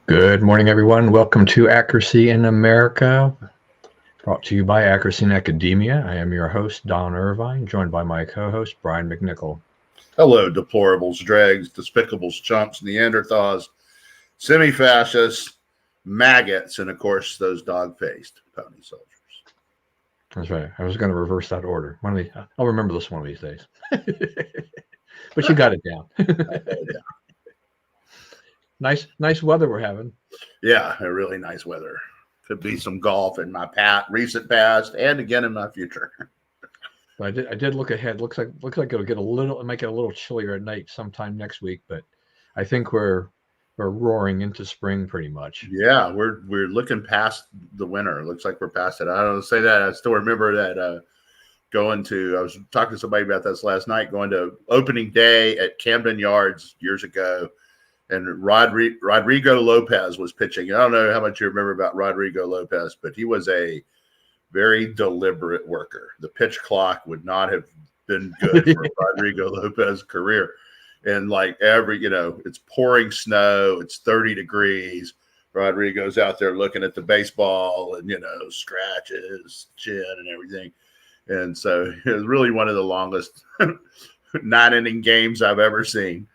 Good morning, everyone. Welcome to Accuracy in America, brought to you by Accuracy in Academia. I am your host, Don Irvine, joined by my co-host, Brian McNichol. Hello, deplorables, dregs, despicables, chumps, Neanderthals, semi-fascists, maggots, and of course those dog-faced pony soldiers. That's right. I was going to reverse that order. I'll remember this one of these days. But you got it down. Nice weather we're having. Yeah, a really nice weather. Could be some golf in my recent past and again in my future. But I did look ahead. Looks like it might get a little chillier at night sometime next week. But I think we're roaring into spring pretty much. Yeah, we're looking past the winter. It looks like we're past it. I don't say that. I still remember that I was talking to somebody about this last night, going to opening day at Camden Yards years ago, and Rodrigo Lopez was pitching. I don't know how much you remember about Rodrigo Lopez, but he was a very deliberate worker. The pitch clock would not have been good for Rodrigo Lopez's career. And like it's pouring snow, it's 30 degrees. Rodrigo's out there looking at the baseball and, scratches, chin and everything. And so it was really one of the longest 9-inning games I've ever seen.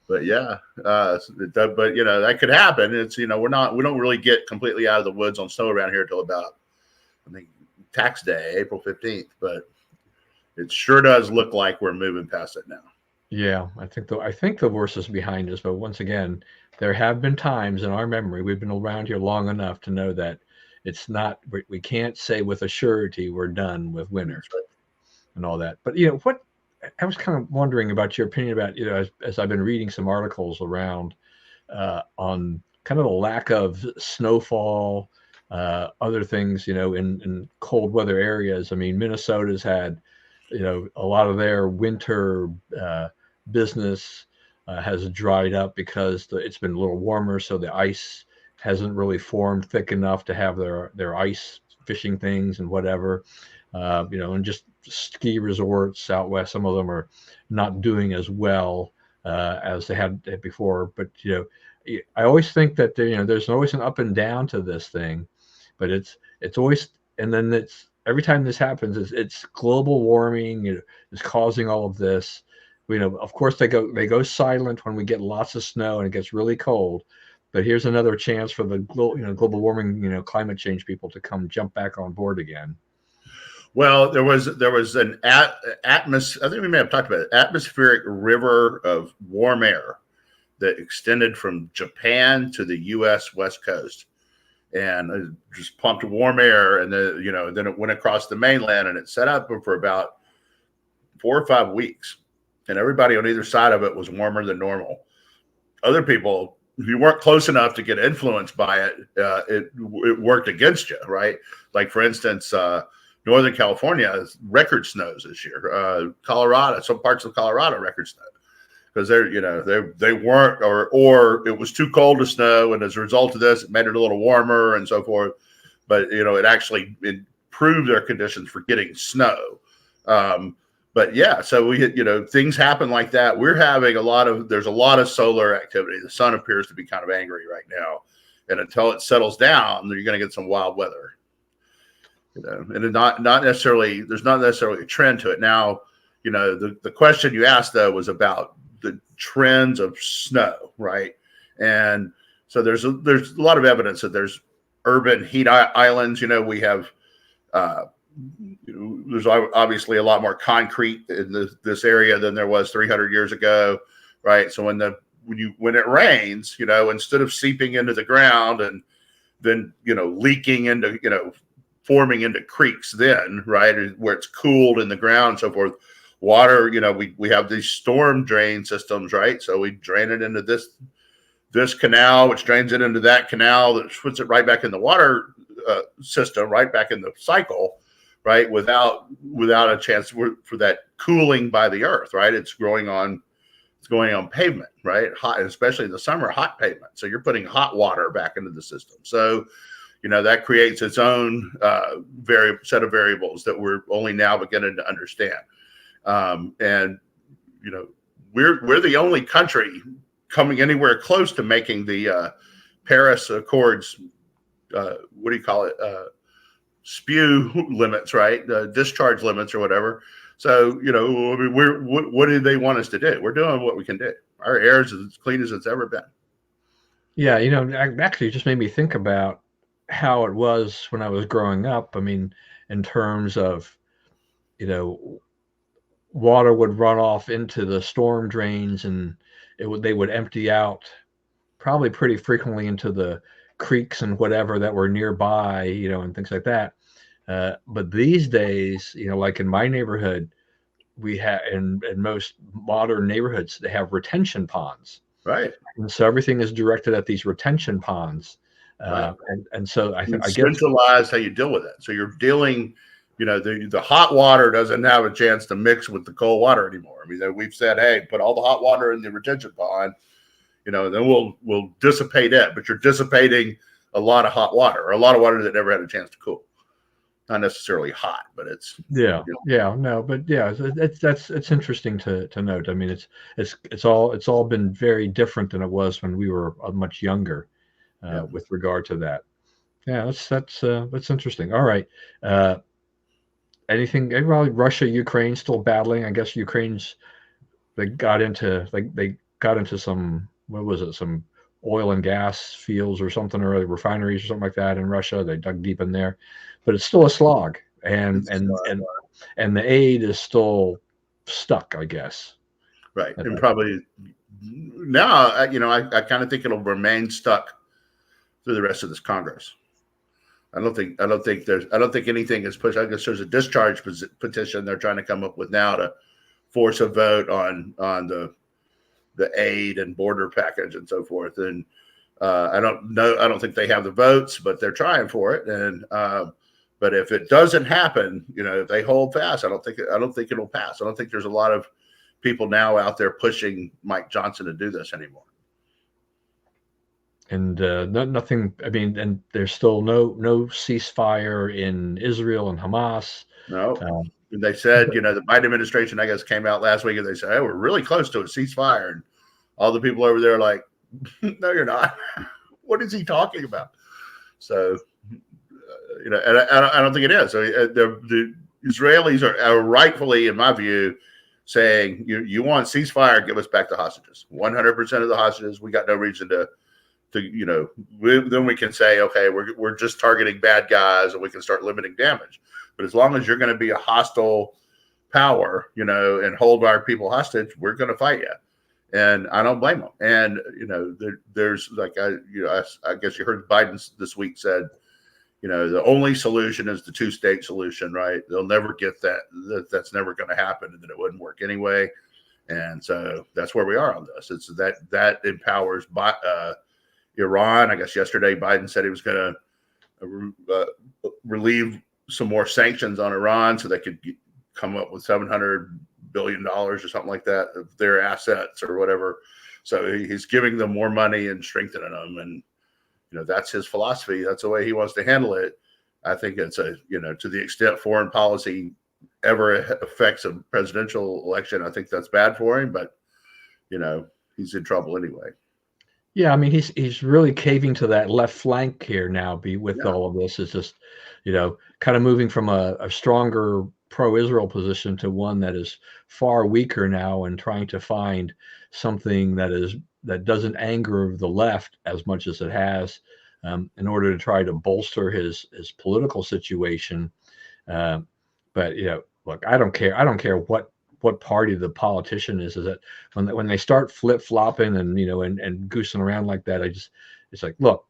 But yeah, but that could happen. It's, we don't really get completely out of the woods on snow around here till about, I think, tax day, April 15th. But it sure does look like we're moving past it now. Yeah, I think the worst is behind us. But once again, there have been times in our memory, we've been around here long enough to know that it's not, we can't say with a surety we're done with winter and all that. But what I was kind of wondering about your opinion about, as I've been reading some articles around on kind of the lack of snowfall, other things, in cold weather areas. I mean, Minnesota's had, a lot of their winter business has dried up because it's been a little warmer, so the ice hasn't really formed thick enough to have their ice fishing things and whatever. And just ski resorts out west, some of them are not doing as well as they had before. But I always think that there's always an up and down to this thing, but it's always, and then it's every time this happens, it's global warming is causing all of this. Of course they go silent when we get lots of snow and it gets really cold. But here's another chance for the global warming, climate change people to come jump back on board again. Well, there was an atmosphere. I think we may have talked about it. Atmospheric river of warm air that extended from Japan to the U.S. West Coast, and it just pumped warm air, and then it went across the mainland, and it set up for about 4 or 5 weeks, and everybody on either side of it was warmer than normal. Other people, if you weren't close enough to get influenced by it, it worked against you, right? Like, for instance, Northern California has record snows this year. Colorado, some parts of Colorado, record snow because they weren't, or it was too cold to snow, and as a result of this, it made it a little warmer and so forth. But it actually improved their conditions for getting snow. But yeah, so things happen like that. We're having there's a lot of solar activity. The sun appears to be kind of angry right now, and until it settles down, you're going to get some wild weather. And not necessarily, there's not necessarily a trend to it. Now, the question you asked though was about the trends of snow, right? And so there's a lot of evidence that there's urban heat islands. We have there's obviously a lot more concrete in this area than there was 300 years ago, right? So when it rains, instead of seeping into the ground and then leaking into forming into creeks, then right where it's cooled in the ground and so forth, water, we have these storm drain systems, right? So we drain it into this canal, which drains it into that canal, that puts it right back in the water system, right back in the cycle, right? Without a chance for that cooling by the earth, right? It's going on pavement, right? Hot, especially in the summer, hot pavement. So you're putting hot water back into the system. So that creates its own set of variables that we're only now beginning to understand. And we're the only country coming anywhere close to making the Paris Accords, what do you call it? Spew limits, right? Discharge limits or whatever. So, you know, I mean, what do they want us to do? We're doing what we can do. Our air is as clean as it's ever been. Yeah, you know, actually, it just made me think about how it was when I was growing up. I mean, in terms of, you know, water would run off into the storm drains, and they would empty out probably pretty frequently into the creeks and whatever that were nearby, you know, and things like that. But these days, you know, like in my neighborhood, we have in most modern neighborhoods, they have retention ponds. Right. And so everything is directed at these retention ponds. Right. And so I guess, Centralize how you deal with it. So you're dealing, you know, the hot water doesn't have a chance to mix with the cold water anymore. I mean, we've said, hey, put all the hot water in the retention pond, you know, then we'll dissipate it. But you're dissipating a lot of hot water, or a lot of water that never had a chance to cool. Not necessarily hot, but it's yeah, yeah, no, but yeah, it's interesting to note. I mean, it's all been very different than it was when we were much younger, yeah. with regard to that. Yeah, that's interesting. All right, uh, anything? Well, Russia, Ukraine still battling. I guess Ukraine's they got into some, what was it, some oil and gas fields or something, or refineries or something like that in Russia. They dug deep in there, but it's still a slog, and the aid is still stuck, I guess. Right, and probably now, you know, I kind of think it'll remain stuck through the rest of this Congress. I don't think anything is pushed. I guess there's a discharge petition they're trying to come up with now to force a vote on the aid and border package and so forth. And I don't think they have the votes, but they're trying for it. And but if it doesn't happen, you know, if they hold fast, I don't think it'll pass. I don't think there's a lot of people now out there pushing Mike Johnson to do this anymore. And nothing. I mean, and there's still no ceasefire in Israel and Hamas. No. They said, you know, the Biden administration, I guess, came out last week and they said, hey, we're really close to a ceasefire. And all the people over there are like, no, you're not. What is he talking about? So, you know, and I don't think it is. So the Israelis are rightfully, in my view, saying, you want ceasefire, give us back the hostages. 100% of the hostages. We got no reason to you know, then we can say, okay, we're just targeting bad guys and we can start limiting damage. But as long as you're going to be a hostile power, you know, and hold our people hostage, we're going to fight you. And I don't blame them. And, you know, there's like, I guess you heard Biden this week said, you know, the only solution is the 2-state solution, right? They'll never get that. That's never going to happen, and that it wouldn't work anyway. And so that's where we are on this. It's that empowers Iran. I guess yesterday Biden said he was going to relieve some more sanctions on Iran so they could come up with $700 billion or something like that of their assets or whatever. So he's giving them more money and strengthening them. And, you know, that's his philosophy. That's the way he wants to handle it. I think it's you know, to the extent foreign policy ever affects a presidential election, I think that's bad for him. But, you know, he's in trouble anyway. Yeah, I mean, he's really caving to that left flank here now. With all of this, is just, you know, kind of moving from a stronger pro-Israel position to one that is far weaker now, and trying to find something that doesn't anger the left as much as it has, in order to try to bolster his political situation. But you know, look, I don't care what party the politician is that when they start flip-flopping and, you know, and goosing around like that, it's like, look,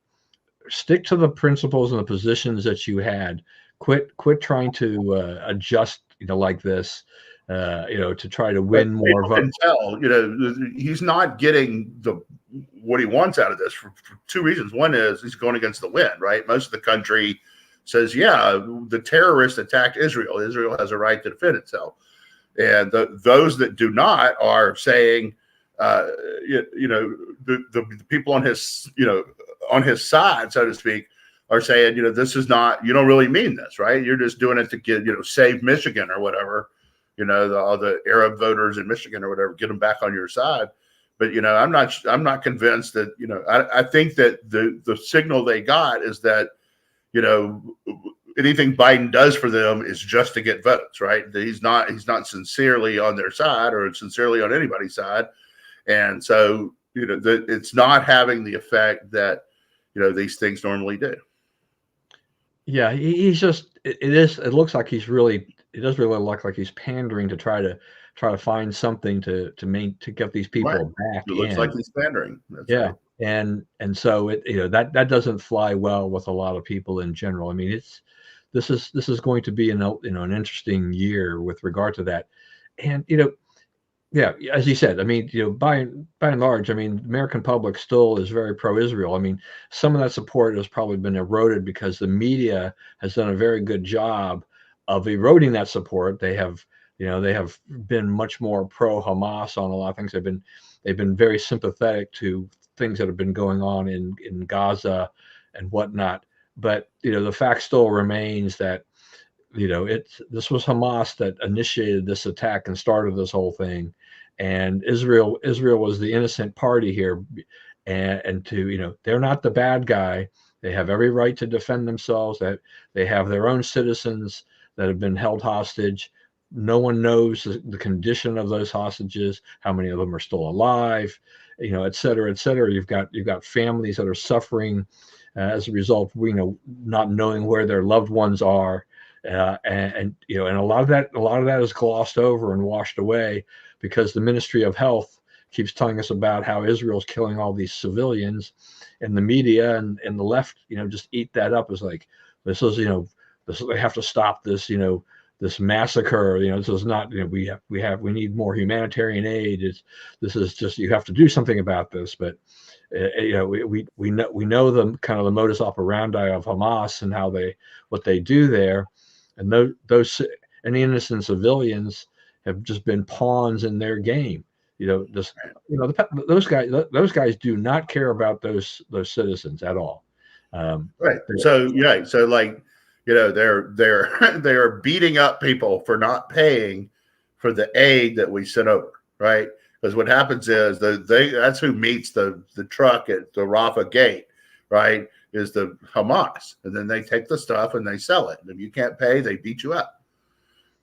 stick to the principles and the positions that you had. Quit trying to adjust, you know, like this, you know, to try to win more votes. Tell, you know, he's not getting what he wants out of this for 2 reasons. One is he's going against the wind, right? Most of the country says, yeah, the terrorists attacked Israel. Israel has a right to defend itself. And those that do not are saying, you know, the people on his, you know, on his side, so to speak, are saying, you know, this is not, you don't really mean this, right? You're just doing it to get, you know, save Michigan or whatever, you know, all the Arab voters in Michigan or whatever, get them back on your side. But I'm not convinced that I think that the signal they got is that you know anything Biden does for them is just to get votes, right? He's not sincerely on their side or sincerely on anybody's side, and so it's not having the effect that these things normally do. Yeah, he's just it looks like it does really look like he's pandering to try to find something to get these Right. people back It looks like in. he's pandering. That's Yeah. right. And so that doesn't fly well with a lot of people in general. I mean, this is going to be an interesting year with regard to that. And yeah, as you said, I mean, by and large, I mean, the American public still is very pro-Israel. I mean, some of that support has probably been eroded because the media has done a very good job of eroding that support. They have been much more pro-Hamas on a lot of things. They've been very sympathetic to things that have been going on in Gaza and whatnot. But the fact still remains that this was Hamas that initiated this attack and started this whole thing, and Israel was the innocent party here, and they're not the bad guy. They have every right to defend themselves. That they have their own citizens that have been held hostage. No one knows the condition of those hostages, how many of them are still alive, et cetera, et cetera. You've got families that are suffering as a result, not knowing where their loved ones are. And a lot of that is glossed over and washed away because the Ministry of Health keeps telling us about how Israel's killing all these civilians, and the media and the left, just eat that up as like this is, they have to stop this, this massacre. This is not, we need more humanitarian aid. This is just, you have to do something about this. But we know the kind of the modus operandi of Hamas and what they do there, and those and the innocent civilians have just been pawns in their game. Those guys do not care about those citizens at all. Right. So yeah. So like, they're they are beating up people for not paying for the aid that we sent over. Right. Because what happens is that's who meets the truck at the Rafah gate. Right. Is the Hamas, and then they take the stuff and they sell it. And if you can't pay, they beat you up.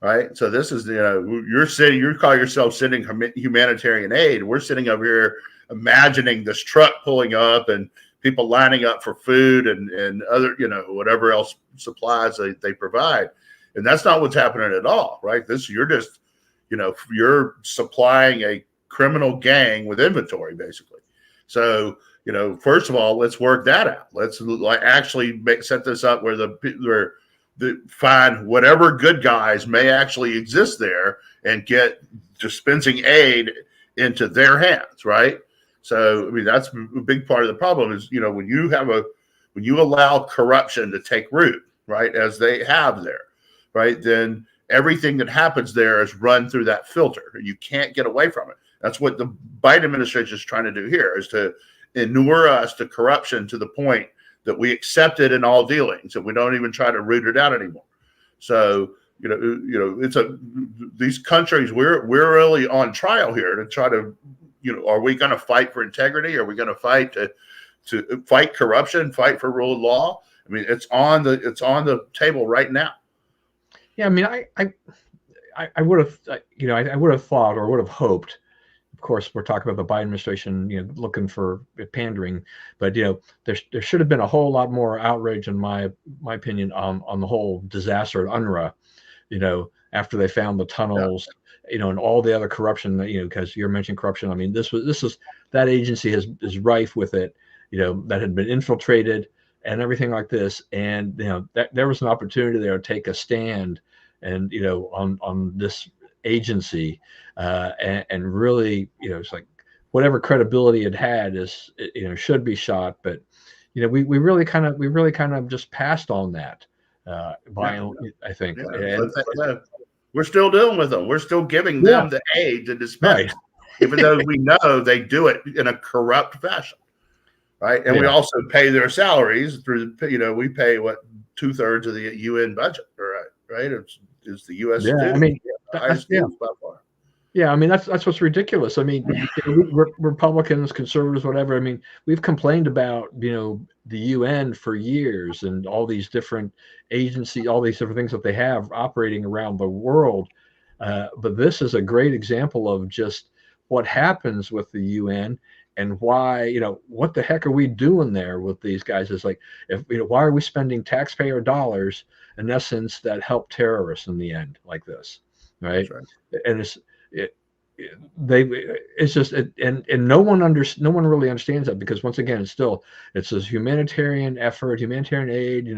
Right. So this is, you call yourself sending humanitarian aid. We're sitting over here imagining this truck pulling up and people lining up for food and other, whatever else supplies they provide. And that's not what's happening at all. Right. You're just, you're supplying a criminal gang with inventory, basically. So, first of all, let's work that out. Let's actually set this up where find whatever good guys may actually exist there and get dispensing aid into their hands, right? So, I mean, that's a big part of the problem is, when you allow corruption to take root, right, as they have there, right, then everything that happens there is run through that filter. You can't get away from it. That's what the Biden administration is trying to do here, is to inure us to corruption to the point that we accept it in all dealings and we don't even try to root it out anymore. So, these countries, we're really on trial here to try to, are we going to fight for integrity? Are we going to fight to fight corruption, fight for rule of law? I mean, it's on the table right now. Yeah, I mean, I would have, I would have thought or would have hoped. Of course, we're talking about the Biden administration, looking for pandering, but there should have been a whole lot more outrage, in my opinion, on the whole disaster at UNRWA. After they found the tunnels, and all the other corruption, because you're mentioning corruption. I mean, this is that agency is rife with it, that had been infiltrated and everything like this, and that there was an opportunity there to take a stand, and on this agency, and really, it's like whatever credibility it had is, should be shot. But we really kind of just passed on that. I think. And we're still dealing with them. We're still giving them the aid to dispense, right. Even though we know they do it in a corrupt fashion, right? And we also pay their salaries through. We pay what 2/3 of the UN budget, right? It's the U.S. Yeah, I mean, highest by far. Yeah, I mean that's what's ridiculous. I mean, we're Republicans, conservatives, whatever. I mean, we've complained about the UN for years and all these different agencies, all these different things that they have operating around the world. But this is a great example of just what happens with the UN and why what the heck are we doing there with these guys? It's like if why are we spending taxpayer dollars in essence that help terrorists in the end like this, That's right? right. And it, they it's just and no one really understands that because once again it's this humanitarian effort, humanitarian aid,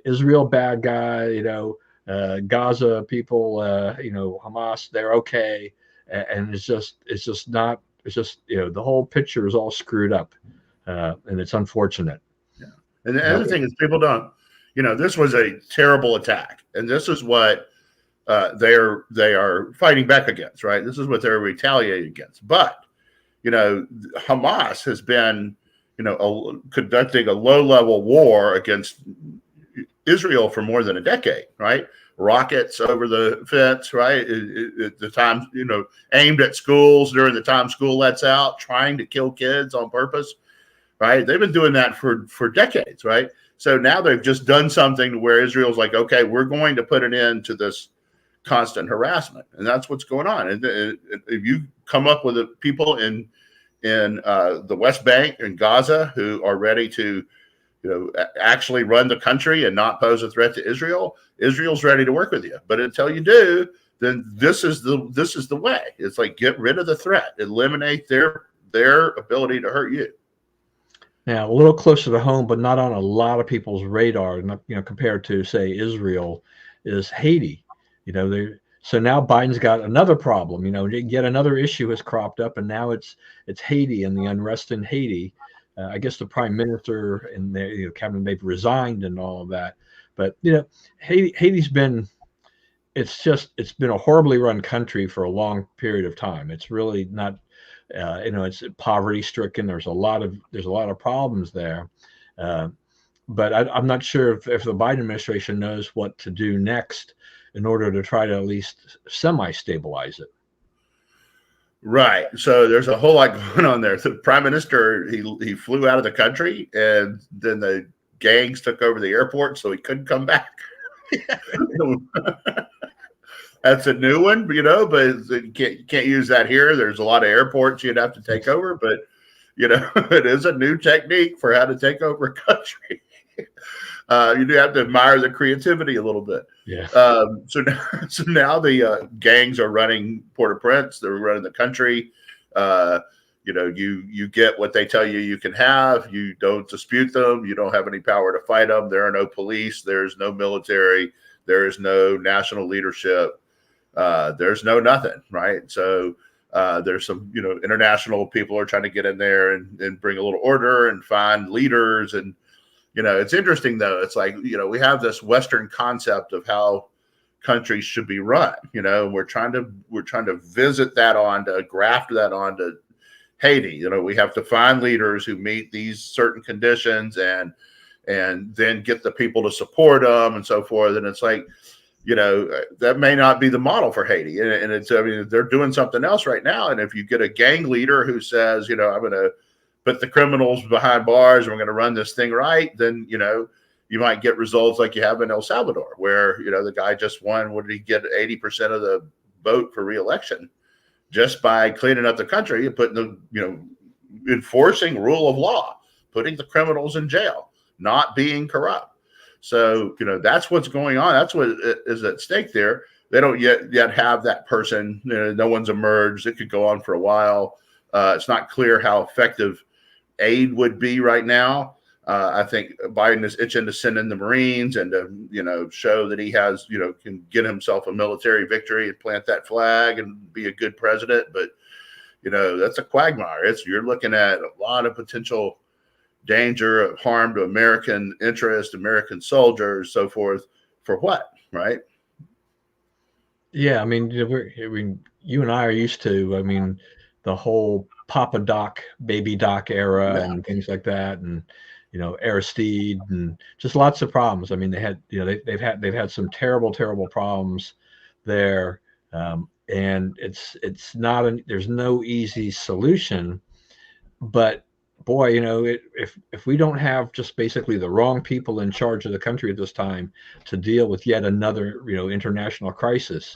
Israel bad guy, Gaza people, Hamas, they're okay, and it's just not, it's just the whole picture is all screwed up, and it's unfortunate. Yeah. And the Uh, other thing is people don't, this was a terrible attack, and this is what they are fighting back against, right? This is what they're retaliating against. But Hamas has been, conducting a low-level war against Israel for more than a decade, right? Rockets over the fence, right? At the time, aimed at schools during the time school lets out, trying to kill kids on purpose, right? They've been doing that for decades, right? So now they've just done something where Israel's like, okay, we're going to put an end to this constant harassment, and that's what's going on. And if you come up with people in the West Bank and Gaza who are ready to actually run the country and not pose a threat to Israel, Israel's ready to work with you. But until you do, then this is the way. It's like, get rid of the threat, eliminate their ability to hurt you. Now, a little closer to home, but not on a lot of people's radar, compared to, say, Israel, is Haiti. So now Biden's got another problem. Yet another issue has cropped up, and now it's Haiti and the unrest in Haiti. I guess the prime minister and the cabinet they've resigned and all of that. But Haiti's been it's been a horribly run country for a long period of time. It's really not. It's poverty stricken. There's a lot of problems there, but I'm not sure if the Biden administration knows what to do next in order to try to at least semi-stabilize it. Right. So there's a whole lot going on there. The prime minister, he flew out of the country, and then the gangs took over the airport, so he couldn't come back. That's a new one, but you can't use that here. There's a lot of airports you'd have to take over, but it is a new technique for how to take over a country. You do have to admire the creativity a little bit. Yeah. So now the gangs are running Port-au-Prince. They're running the country. You get what they tell you can have. You don't dispute them. You don't have any power to fight them. There are no police. There's no military. There is no national leadership. There's no nothing, right? So there's some, international people are trying to get in there and bring a little order and find leaders. And, it's interesting though. It's like, we have this Western concept of how countries should be run, we're trying to visit that graft that onto Haiti. We have to find leaders who meet these certain conditions and then get the people to support them and so forth. And it's like, that may not be the model for Haiti. And they're doing something else right now. And if you get a gang leader who says, I'm going to put the criminals behind bars and we're going to run this thing right, then, you might get results like you have in El Salvador, where, the guy just won, what did he get, 80% of the vote for reelection just by cleaning up the country and putting enforcing rule of law, putting the criminals in jail, not being corrupt. So, that's what's going on. That's what is at stake there. They don't yet have that person. No one's emerged. It could go on for a while. It's not clear how effective aid would be right now. I think Biden is itching to send in the Marines and to, show that he has, can get himself a military victory and plant that flag and be a good president. But, that's a quagmire. You're looking at a lot of potential danger of harm to American interest, American soldiers, so forth. For what, right? Yeah, I mean, you and I are used to, the whole Papa Doc, Baby Doc era and things like that, and Aristide, and just lots of problems. They had, they've had some terrible, terrible problems there. and it's not there's no easy solution. But boy, if we don't have just basically the wrong people in charge of the country at this time to deal with yet another international crisis,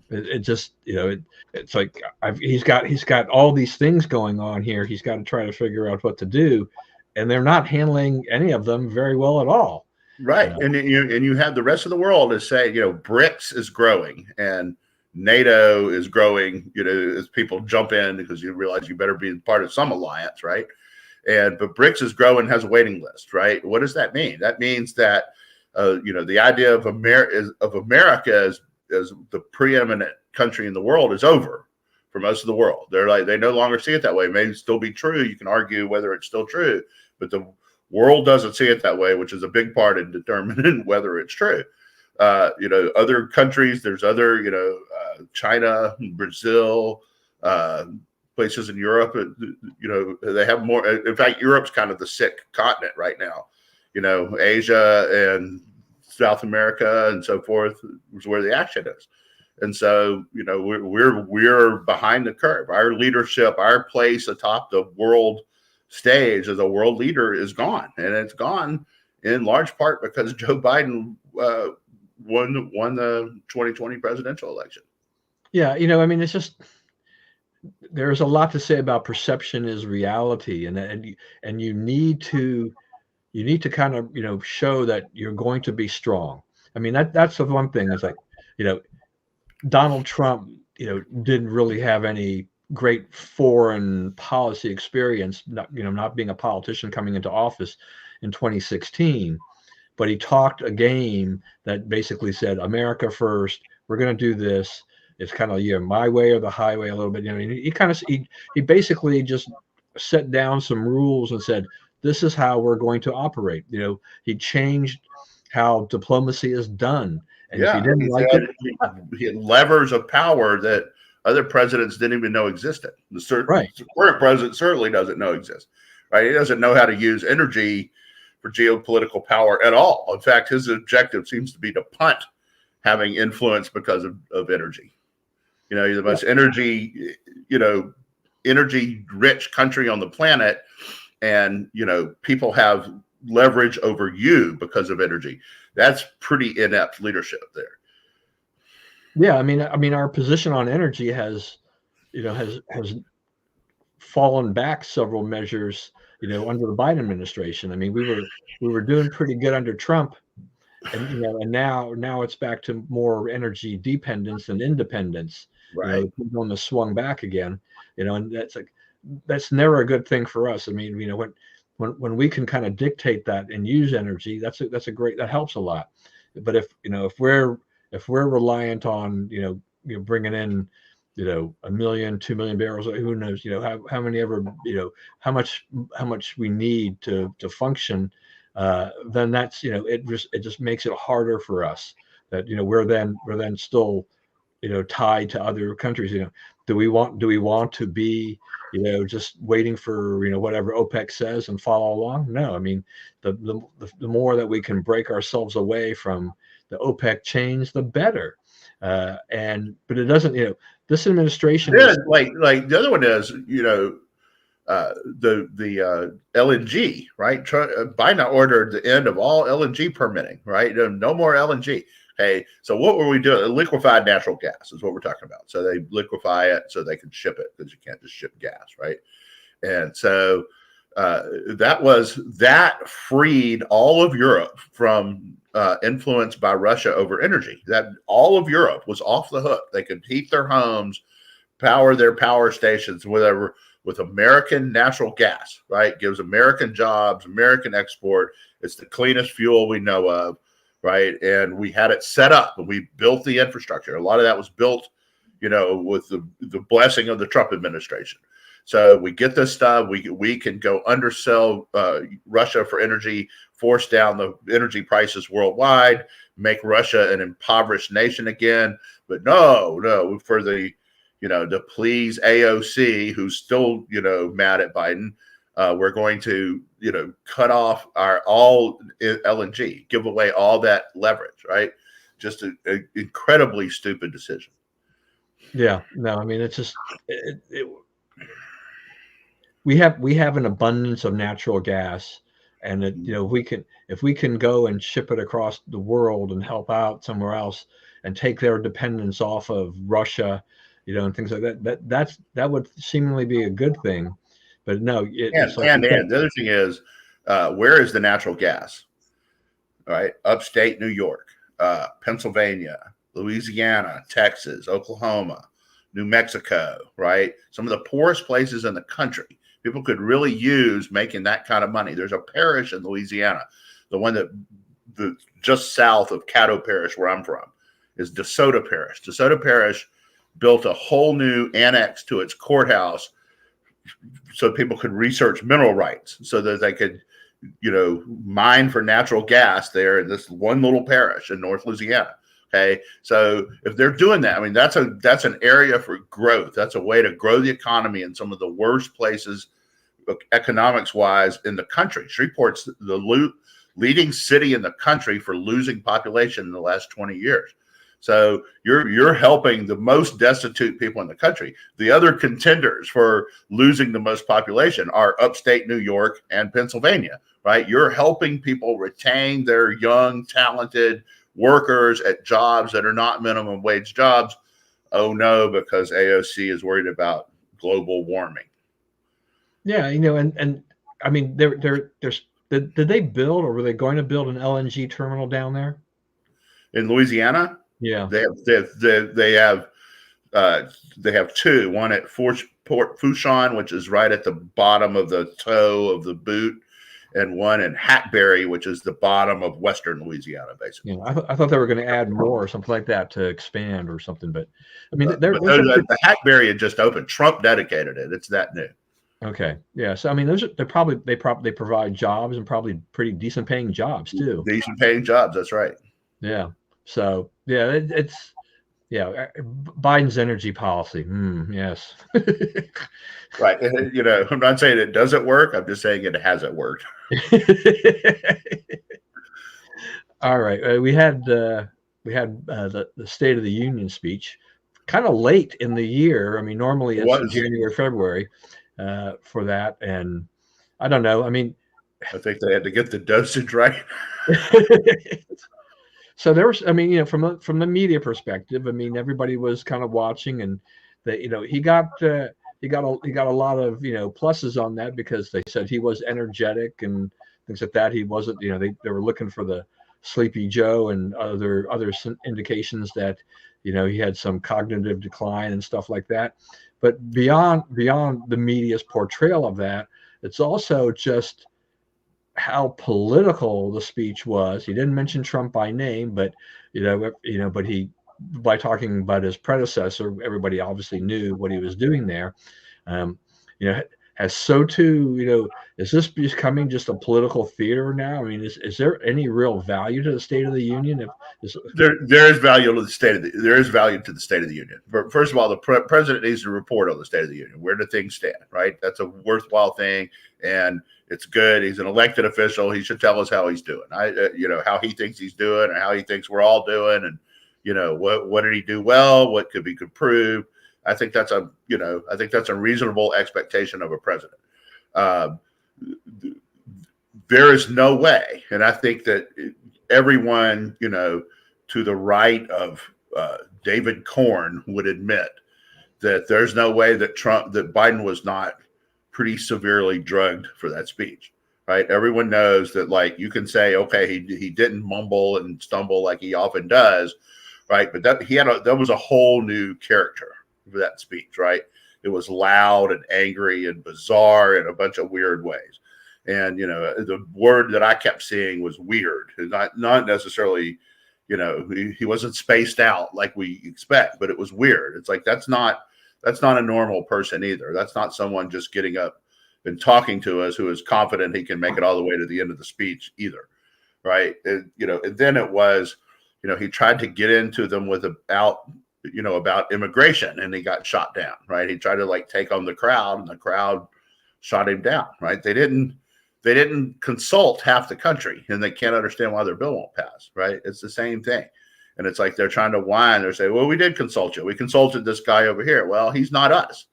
it just it's like he's got all these things going on here. He's got to try to figure out what to do, and they're not handling any of them very well at all. Right. And you have the rest of the world is saying, BRICS is growing and NATO is growing, as people jump in because you realize you better be part of some alliance, right? But BRICS is growing, has a waiting list, right? What does that mean? That means that the idea of America as the preeminent country in the world is over for most of the world. They no longer see it that way. It may still be true. You can argue whether it's still true, but the world doesn't see it that way, which is a big part in determining whether it's true. Other countries, there's other, China, Brazil, places in Europe, they have more. In fact, Europe's kind of the sick continent right now. Asia and South America and so forth is where the action is. And so, we're behind the curve. Our leadership, our place atop the world stage as a world leader is gone, and it's gone in large part because Joe Biden won the 2020 presidential election. Yeah, it's just there's a lot to say about perception is reality, and you need to kind of show that you're going to be strong. I mean that's the one thing is like Donald Trump didn't really have any great foreign policy experience, not being a politician coming into office in 2016, but he talked a game that basically said America first. We're going to do this. It's kind of my way or the highway a little bit. He basically just set down some rules and said this is how we're going to operate. He changed how diplomacy is done, and if you didn't like it, he had levers of power that other presidents didn't even know existed. The current president certainly doesn't know exist, right? He doesn't know how to use energy for geopolitical power at all. In fact, his objective seems to be to punt having influence because of energy. You're the most energy rich country on the planet, and people have leverage over you because of energy. That's pretty inept leadership there. Yeah, I mean, our position on energy has fallen back several measures, under the Biden administration. I mean, we were doing pretty good under Trump, and and now it's back to more energy dependence and independence. Right. On the swung back again, and that's never a good thing for us. I mean, when we can kind of dictate that and use energy, that helps a lot. But if we're reliant on bringing in 1 million, 2 million barrels, who knows how many ever how much we need to function, then that's it just makes it harder for us that we're then still tied to other countries. Do we want to be just waiting for whatever OPEC says and follow along? No. I mean, the more that we can break ourselves away from the OPEC chains, the better. But it doesn't. This administration is like the other one is the LNG, right? Biden ordered the end of all LNG permitting, right? No more LNG. Hey, so what were we doing? Liquefied natural gas is what we're talking about. So they liquefy it so they can ship it because you can't just ship gas, right? And so that freed all of Europe from influence by Russia over energy. That all of Europe was off the hook. They could heat their homes, power their power stations, whatever, with American natural gas, right? Gives American jobs, American export. It's the cleanest fuel we know of, right? And we had it set up and we built the infrastructure. A lot of that was built, with the blessing of the Trump administration. So we get this stuff. We can go undersell Russia for energy, force down the energy prices worldwide, make Russia an impoverished nation again. But no, for the to please AOC, who's still mad at Biden, we're going to cut off our all LNG, give away all that leverage, right? Just an incredibly stupid decision. Yeah, no, I mean, it's just we have an abundance of natural gas, and if we can go and ship it across the world and help out somewhere else and take their dependence off of Russia, and things like that, that would seemingly be a good thing. But no, And it's like and you said. and the other thing is, where is the natural gas? All right, upstate New York, Pennsylvania, Louisiana, Texas, Oklahoma, New Mexico, right? Some of the poorest places in the country. People could really use making that kind of money. There's a parish in Louisiana, the one the just south of Caddo Parish, where I'm from, is DeSoto Parish. DeSoto Parish built a whole new annex to its courthouse so people could research mineral rights, so that they could mine for natural gas there in this one little parish in North Louisiana. Okay, so if they're doing that, I mean, that's an area for growth. That's a way to grow the economy in some of the worst places, economics wise, in the country. Shreveport's the leading city in the country for losing population in the last 20 years. So you're helping the most destitute people in the country. The other contenders for losing the most population are upstate New York and Pennsylvania, right? You're helping people retain their young, talented workers at jobs that are not minimum wage jobs. Oh no, because AOC is worried about global warming. Yeah, and I mean, there's did they build, or were they going to build an LNG terminal down there? In Louisiana, Yeah. they have two. One at Port Fourchon, which is right at the bottom of the toe of the boot, and one in Hackberry, which is the bottom of western Louisiana, basically. I thought they were going to add more or something like that to expand or something, but I mean, But there's a the Hackberry had just opened. Trump dedicated it. It's that new. okay, yeah. So I mean, they provide jobs, and probably pretty decent paying jobs too. Decent paying jobs. That's right. Yeah. So yeah, it's yeah. Biden's energy policy. Yes. Right. I'm not saying it doesn't work. I'm just saying it hasn't worked. All right. We had the State of the Union speech, kind of late in the year. I mean, normally It it's was. January, February for that, and I don't know. I mean, I think they had to get the dosage right. so there was. I mean, from the media perspective, I mean, everybody was kind of watching, and that he got a lot of pluses on that, because they said he was energetic and things like that. He wasn't. They were looking for the Sleepy Joe and other indications that he had some cognitive decline and stuff like that. But beyond the media's portrayal of that, it's also just how political the speech was. He didn't mention Trump by name, but but he, by talking about his predecessor, everybody obviously knew what he was doing there. Um, you know, has SOTU, is this becoming just a political theater now? I mean, is there any real value to the State of the Union? If is, There is value to the State of the Union. First of all, the president needs to report on the State of the Union. Where do things stand? Right. That's a worthwhile thing, and it's good. He's an elected official. He should tell us how he's doing. How he thinks he's doing, or how he thinks we're all doing, and what did he do well? What could be improved? I think that's a reasonable expectation of a president. Uh, there is no way, and I think that everyone, to the right of David Corn would admit that there's no way that Biden was not pretty severely drugged for that speech, right? Everyone knows that, like, you can say, okay, he didn't mumble and stumble like he often does, right? But that was a whole new character for that speech, right? It was loud and angry and bizarre in a bunch of weird ways. And the word that I kept seeing was weird, not necessarily, he wasn't spaced out like we expect, but it was weird. It's like that's not a normal person either. That's not someone just getting up and talking to us who is confident he can make it all the way to the end of the speech either, right? And then it was, he tried to get into them about immigration, and he got shot down, right? He tried to take on the crowd, and the crowd shot him down, right? They didn't consult half the country, and they can't understand why their bill won't pass, right? It's the same thing. And it's like they're trying to whine. They're saying, well, we did consult you. We consulted this guy over here. Well, he's not us,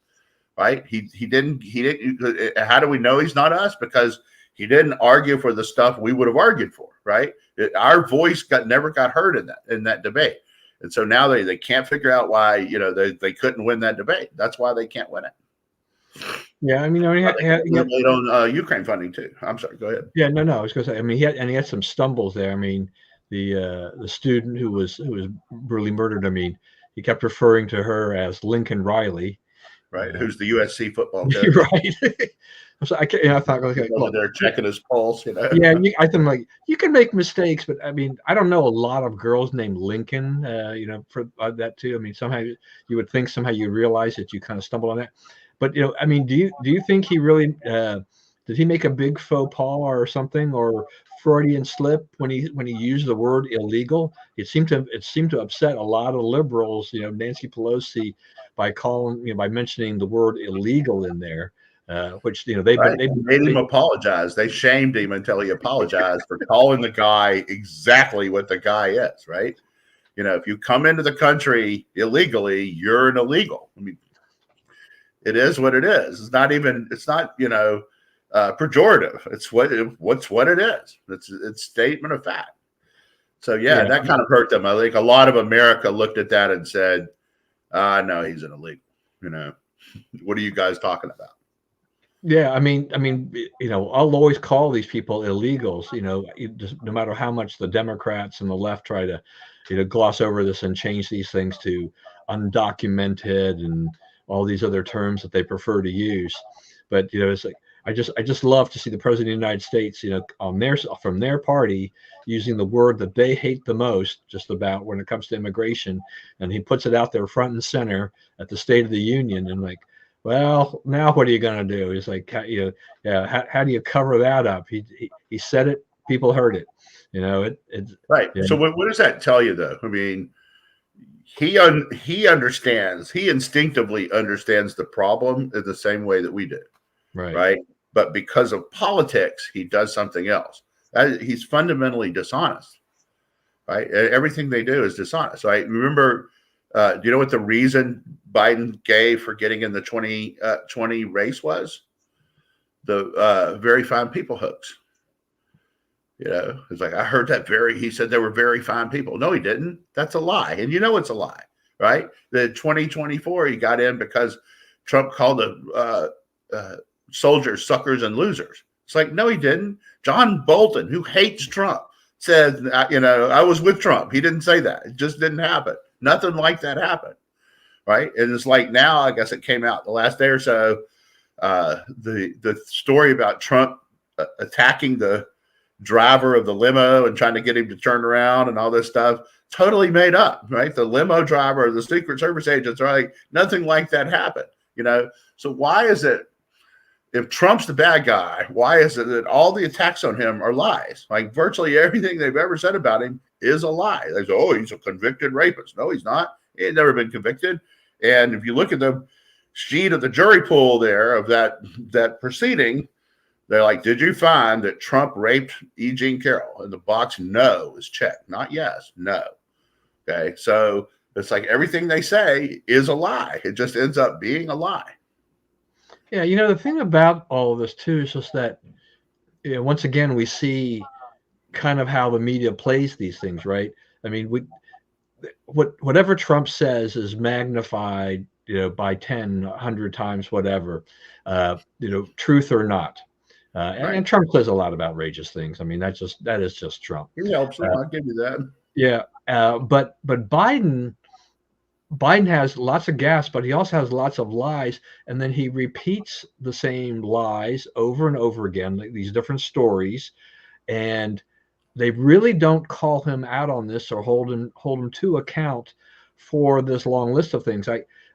right? He didn't. How do we know he's not us? Because he didn't argue for the stuff we would have argued for, right? Our voice never got heard in that debate. And so now they can't figure out why, they couldn't win that debate. That's why they can't win it. Yeah, I mean, he on Ukraine funding too. I'm sorry, go ahead. Yeah, no, I was going to say. I mean, he had some stumbles there. I mean, the student who was brutally murdered. I mean, he kept referring to her as Lincoln Riley, right? Who's the USC football coach, right? So I thought, okay, look, they're checking his pulse, Yeah, I think like you can make mistakes, but I mean, I don't know a lot of girls named Lincoln, for that too. I mean, somehow you would think somehow you realize that you kind of stumble on that. But I mean, do you think he really did he make a big faux pas or something, or Freudian slip when he used the word illegal? It seemed to upset a lot of liberals, Nancy Pelosi, by mentioning the word illegal in there. Which they made him apologize. They shamed him until he apologized for calling the guy exactly what the guy is. Right? If you come into the country illegally, you're an illegal. I mean, it is what it is. It's not pejorative. It's what it is. It's statement of fact. So yeah, that kind of hurt them. I think a lot of America looked at that and said, "No, he's an illegal." What are you guys talking about? Yeah, I mean, I'll always call these people illegals. No matter how much the Democrats and the left try to, gloss over this and change these things to undocumented and all these other terms that they prefer to use. But it's like I just love to see the president of the United States, from their party, using the word that they hate the most, just about when it comes to immigration, and he puts it out there front and center at the State of the Union, and like, well, now what are you going to do? He's like, how do you cover that up? He said it, people heard it. It's right. So what does that tell you, though? I mean, he understands. He instinctively understands the problem in the same way that we do. Right. But because of politics, he does something else. He's fundamentally dishonest. Right. Everything they do is dishonest. Right. Remember. Do you know what the reason Biden gave for getting in the 2020 race was? The very fine people hoax. It's like, I heard that he said they were very fine people. No, he didn't. That's a lie. And it's a lie, right? The 2024, he got in because Trump called the soldiers suckers and losers. It's like, no, he didn't. John Bolton, who hates Trump, said, I was with Trump. He didn't say that. It just didn't happen. Nothing like that happened, right? And it's like now, I guess it came out the last day or so, the story about Trump attacking the driver of the limo and trying to get him to turn around and all this stuff, totally made up, right? The limo driver, the Secret Service agents are like, nothing like that happened, So why is it, if Trump's the bad guy, why is it that all the attacks on him are lies? Like virtually everything they've ever said about him is a lie. They say, oh, he's a convicted rapist. No, he's not. He ain't never been convicted. And if you look at the sheet of the jury pool there of that proceeding, they're like, did you find that Trump raped E. Jean Carroll? And the box no is checked. Not yes, no. Okay, so it's like everything they say is a lie. It just ends up being a lie. Yeah, the thing about all of this too is just that once again we see kind of how the media plays these things, right? I mean, whatever Trump says is magnified, by 10, 100 times, whatever, truth or not. Right. And Trump says a lot of outrageous things. I mean, that is just Trump. He helps him. I'll give you that. Yeah, but Biden has lots of gas, but he also has lots of lies, and then he repeats the same lies over and over again, like these different stories, and they really don't call him out on this or hold him to account for this long list of things.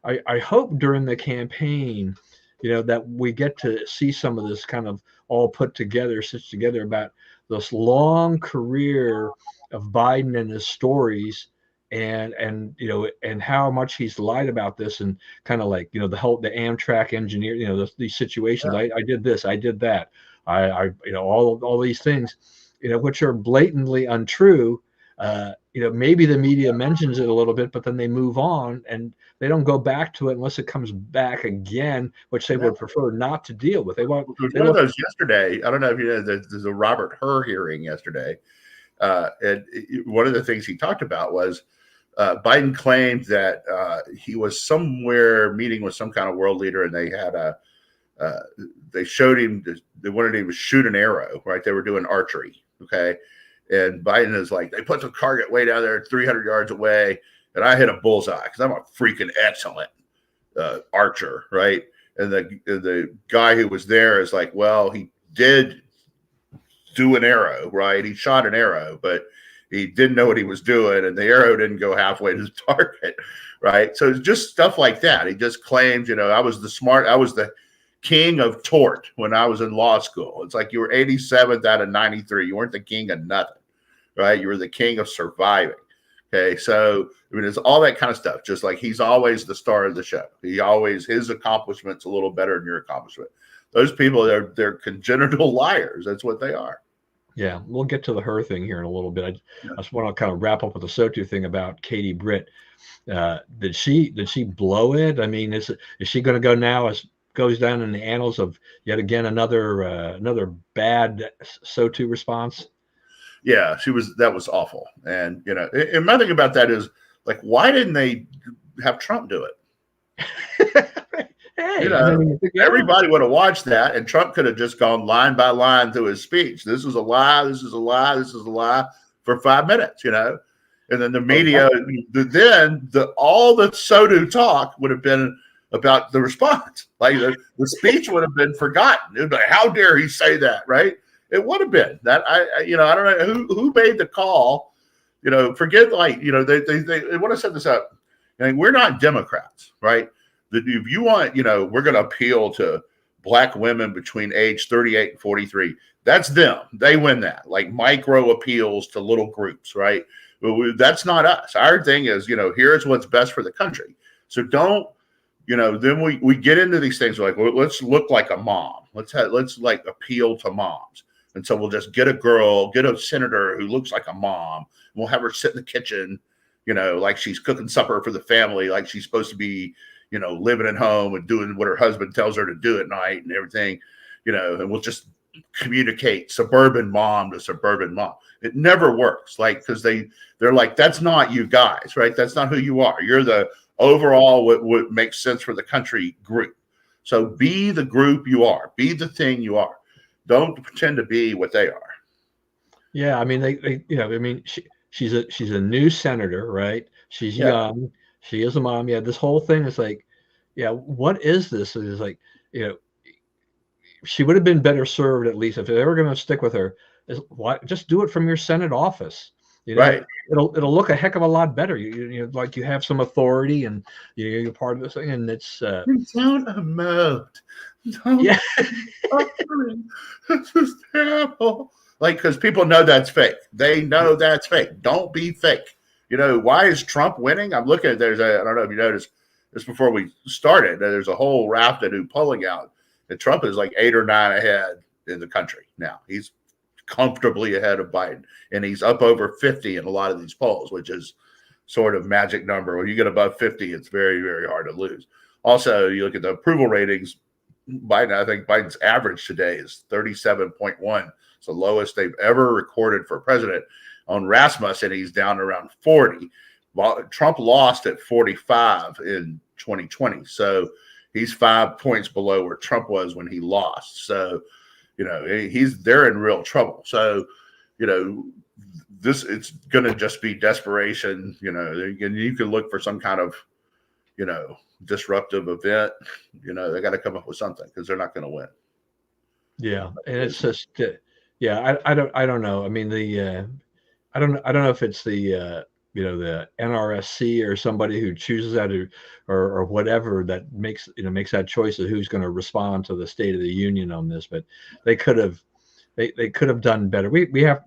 I hope during the campaign, that we get to see some of this kind of all put together, stitched together about this long career of Biden and his stories, and how much he's lied about this, and kind of like the Amtrak engineer, these situations. Yeah. I did this, I did that, I all these things, which are blatantly untrue, maybe the media mentions it a little bit, but then they move on and they don't go back to it unless it comes back again, which they would prefer not to deal with. There's They one of look. those yesterday. I don't know if you know, there's a Robert Hur hearing yesterday. And one of the things he talked about was Biden claimed that he was somewhere meeting with some kind of world leader, and they had they showed him, they wanted him to shoot an arrow, right? They were doing archery, okay? And Biden is like, they put the target way down there, 300 yards away, and I hit a bullseye because I'm a freaking excellent archer, right? And the guy who was there is like, well, he did do an arrow, right? He shot an arrow, but he didn't know what he was doing, and the arrow didn't go halfway to the target, right? So it's just stuff like that. He just claims, I was the king of tort when I was in law school. It's like you were 87th out of 93. You weren't the king of nothing, right? You were the king of surviving. Okay, so I mean, it's all that kind of stuff. Just like he's always the star of the show. His accomplishment's a little better than your accomplishment. Those people, they're congenital liars. That's what they are. Yeah, we'll get to the her thing here in a little bit. I just want to kind of wrap up with the SOTU thing about Katie Britt. Did she blow it? I mean, is she going to go now as goes down in the annals of yet again another bad SOTU response? Yeah, that was awful. And and my thing about that is, like, why didn't they have Trump do it? Hey, everybody would have watched that, and Trump could have just gone line by line through his speech. This is a lie. This is a lie. This is a lie for 5 minutes, and then the media, all the SOTU talk would have been about the response. Like the speech would have been forgotten. It would be like, how dare he say that, right? It would have been that. I don't know who made the call. Forget they want to set this up. We're not Democrats, right? If you want, we're going to appeal to black women between age 38 and 43. That's them. They win that. Like micro appeals to little groups, right? That's not us. Our thing is, here's what's best for the country. So don't, then we get into these things like, well, let's look like a mom. Let's like appeal to moms. And so we'll just get a senator who looks like a mom. And we'll have her sit in the kitchen, like she's cooking supper for the family, like she's supposed to be, living at home and doing what her husband tells her to do at night and everything, and we'll just communicate suburban mom to suburban mom. It never works. Like, because they're like, that's not you guys, right? That's not who you are. You're the overall what makes sense for the country group. So be the group you are. Be the thing you are. Don't pretend to be what they are. Yeah, I mean, she's a new senator, right? She's young. She is a mom. Yeah, this whole thing is like, yeah, what is this? It is like, she would have been better served, at least if they're ever going to stick with her, just do it from your Senate office. Right. It'll look a heck of a lot better. Like you have some authority and you're part of this thing, and it's don't emote. Don't. Yeah. This is terrible. Like, because people know that's fake. They know that's fake. Don't be fake. Why is Trump winning? I'm looking at I don't know if you noticed this before we started. There's a whole raft of new polling out, and Trump is like 8 or 9 ahead in the country now. He's comfortably ahead of Biden, and he's up over 50 in a lot of these polls, which is sort of magic number. When you get above 50, it's very, very hard to lose. Also, you look at the approval ratings. I think Biden's average today is 37.1. It's the lowest they've ever recorded for president. On Rasmussen, he's down around 40. Trump lost at 45 in 2020. So he's 5 points below where Trump was when he lost. So, they're in real trouble. So, it's going to just be desperation, and you can look for some kind of, disruptive event. They got to come up with something because they're not going to win. Yeah. And it's just, I don't know. I mean, I don't know if it's the NRSC or somebody who chooses that or whatever that makes that choice of who's going to respond to the State of the Union on this, but they could have done better. We have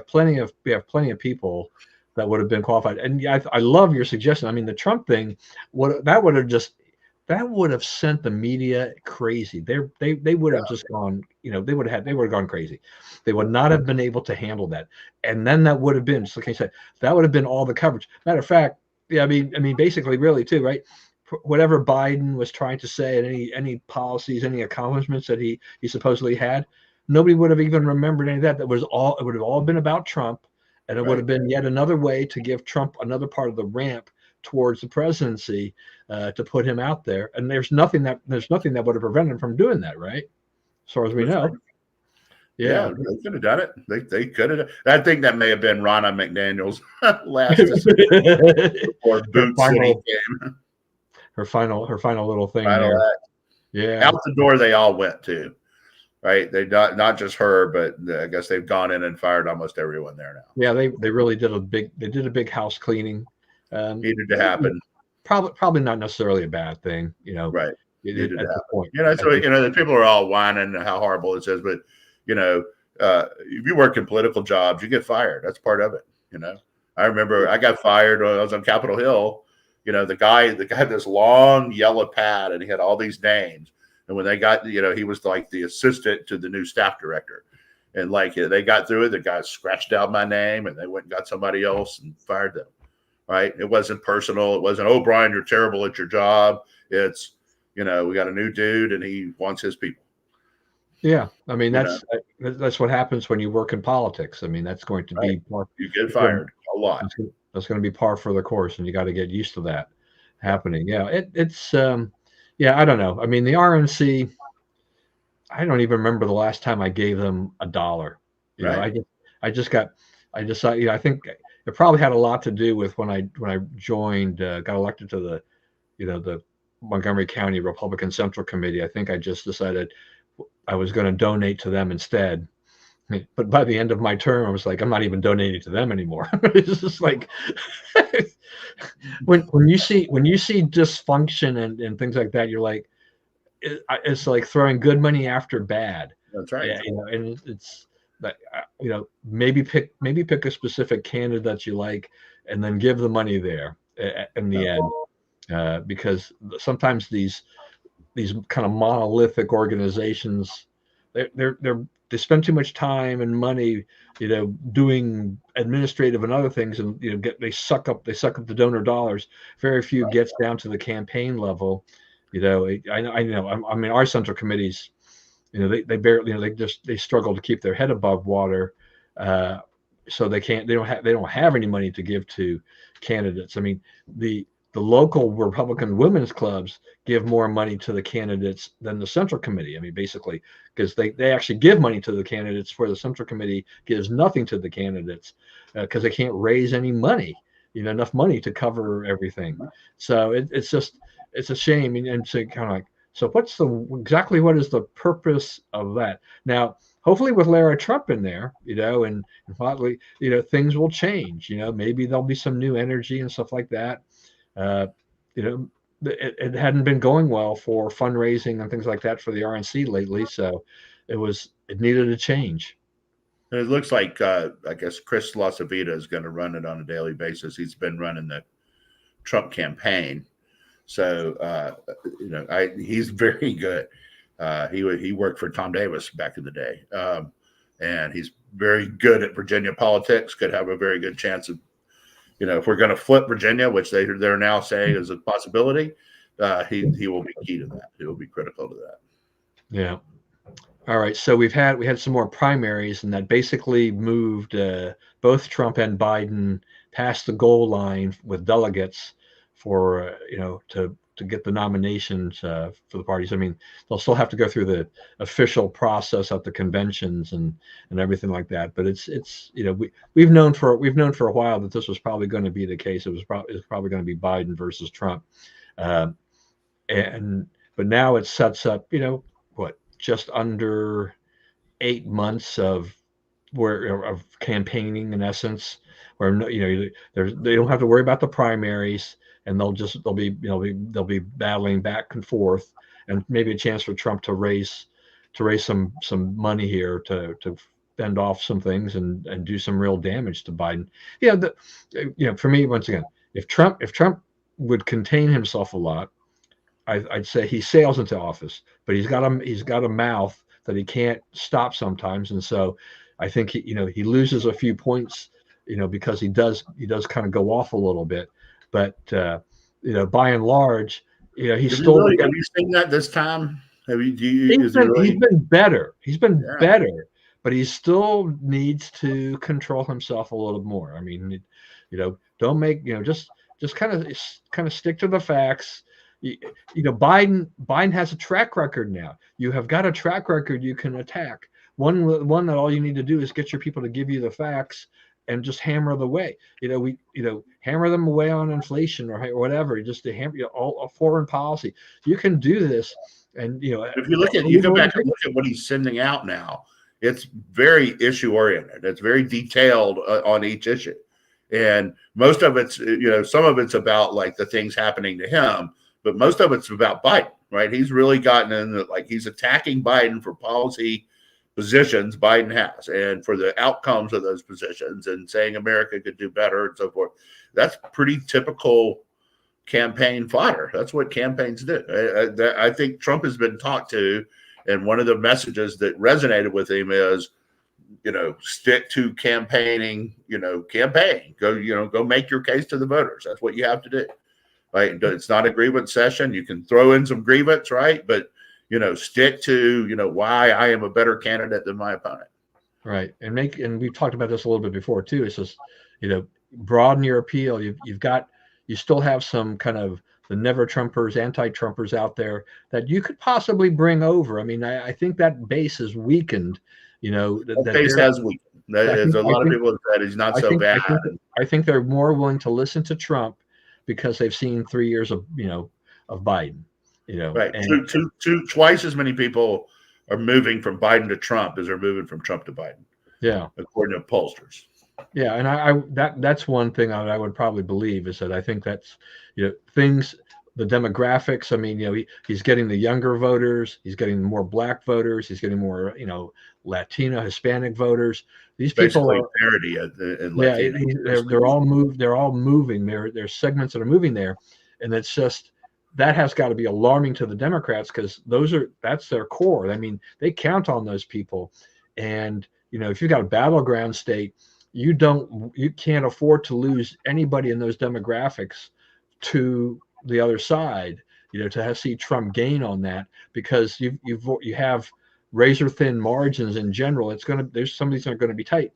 plenty of people that would have been qualified. And I love your suggestion. I mean, the Trump thing, that would have that would have sent the media crazy. They would have just gone, they would have gone crazy. They would not have been able to handle that. And then that would have been, just like I said, that would have been all the coverage. Matter of fact, yeah, I mean, basically, really, too, right? Whatever Biden was trying to say, and any policies, any accomplishments that he supposedly had, nobody would have even remembered any of that. That was all. It would have all been about Trump, and it would have been yet another way to give Trump another part of the ramp towards the presidency, to put him out there. And there's nothing that would have prevented him from doing that, right? As far as we know. Yeah, they could have done it. They could have. I think that may have been Ronna McDaniel's last before Boot City came. Her final little thing final there. Act. Yeah, out the door they all went to. Right, they not just her, but I guess they've gone in and fired almost everyone there now. Yeah, they really did a big house cleaning. Needed to happen. Probably not necessarily a bad thing, Right. Needed to happen. Point. So the people are all whining how horrible it is, but if you work in political jobs, you get fired. That's part of it. I remember I got fired when I was on Capitol Hill. The guy had this long yellow pad and he had all these names. And when they got, he was like the assistant to the new staff director. And like they got through it, the guy scratched out my name and they went and got somebody else and fired them. Right. It wasn't personal. It wasn't, oh, Brian, you're terrible at your job. It's, we got a new dude and he wants his people. Yeah. I mean, that's what happens when you work in politics. I mean, that's going to be you get fired a lot. That's going to be par for the course, and you got to get used to that happening. Yeah. It's I don't know. I mean, the RNC, I don't even remember the last time I gave them $1. I think it probably had a lot to do with when I joined, got elected to the Montgomery County Republican Central Committee. I think I just decided I was going to donate to them instead. But by the end of my term, I was like, I'm not even donating to them anymore. It's just like when you see dysfunction and things like that, you're like, it's like throwing good money after bad. That's right. And it's that maybe pick a specific candidate that you like, and then give the money there in the end, because sometimes these kind of monolithic organizations, they spend too much time and money, doing administrative and other things, and they suck up the donor dollars. Very few gets down to the campaign level. I mean, our central committees, they barely, they struggle to keep their head above water, so they don't have any money to give to candidates. I mean, the local Republican women's clubs give more money to the candidates than the Central Committee. I mean, basically, because they actually give money to the candidates, where the Central Committee gives nothing to the candidates, because they can't raise any money, enough money to cover everything. So it's a shame. And so kind of like, so what is the purpose of that? Now, hopefully with Lara Trump in there, and probably, things will change. Maybe there'll be some new energy and stuff like that. It hadn't been going well for fundraising and things like that for the RNC lately, so it needed a change. And it looks like I guess Chris LaCivita is going to run it on a daily basis. He's been running the Trump campaign, so he's very good. He worked for Tom Davis back in the day, and he's very good at Virginia politics. Could have a very good chance of, if we're going to flip Virginia, which they're now saying is a possibility, he will be key to that. He will be critical to that. Yeah. All right. So we had some more primaries, and that basically moved both Trump and Biden past the goal line with delegates for to get the nominations for the parties. I mean, they'll still have to go through the official process at the conventions and everything like that. But it's we've known for a while that this was probably going to be the case. It was probably going to be Biden versus Trump, but now it sets up just under 8 months of campaigning, in essence, where they don't have to worry about the primaries. And they'll be battling back and forth, and maybe a chance for Trump to raise some money here to fend off some things and do some real damage to Biden. For me, once again, if Trump would contain himself a lot, I'd say he sails into office, but he's got a mouth that he can't stop sometimes, and so I think he loses a few points, because he does kind of go off a little bit, but by and large, he's still got. Have you seen that this time? Have you? He's Is he been he's really? been better. He's been Yeah. better, but he still needs to control himself a little more. I mean, don't make just kind of stick to the facts. You, Biden has a track record now. You have got a track record you can attack. One that all you need to do is get your people to give you the facts and just hammer the way. Hammer them away on inflation or whatever. Just to hammer all foreign policy. You can do this, and If you look at, you go back and look at what he's sending out now, it's very issue oriented. It's very detailed on each issue, and most of it's some of it's about like the things happening to him, but most of it's about Biden, right? He's really gotten in like he's attacking Biden for policy positions Biden has and for the outcomes of those positions and saying America could do better and so forth. That's pretty typical campaign fodder. That's what campaigns do. I think Trump has been talked to, and one of the messages that resonated with him is, stick to campaigning. Campaign. Go make your case to the voters. That's what you have to do. Right? It's not a grievance session. You can throw in some grievance, right? But stick to why I am a better candidate than my opponent. Right, and we've talked about this a little bit before too. It's just broaden your appeal. You still have some kind of the never Trumpers, anti-Trumpers out there that you could possibly bring over. I mean, I think that base is weakened. That base has weakened. There's a lot of people that said he's not so bad. I think they're more willing to listen to Trump because they've seen 3 years of Biden. Right. Twice as many people are moving from Biden to Trump as are moving from Trump to Biden. Yeah, according to pollsters. Yeah, and that's one thing I would probably believe is that I think that's things, the demographics. I mean, he's getting the younger voters, he's getting more black voters, he's getting more Latino, Hispanic voters. These basically people are parity in Latino. They're all moved. They're all moving. There's segments that are moving there, and it's just that has got to be alarming to the Democrats because that's their core. I mean, they count on those people, and if you've got a battleground state, you can't afford to lose anybody in those demographics to the other side. To see Trump gain on that because you have razor thin margins in general. There's some of these are going to be tight.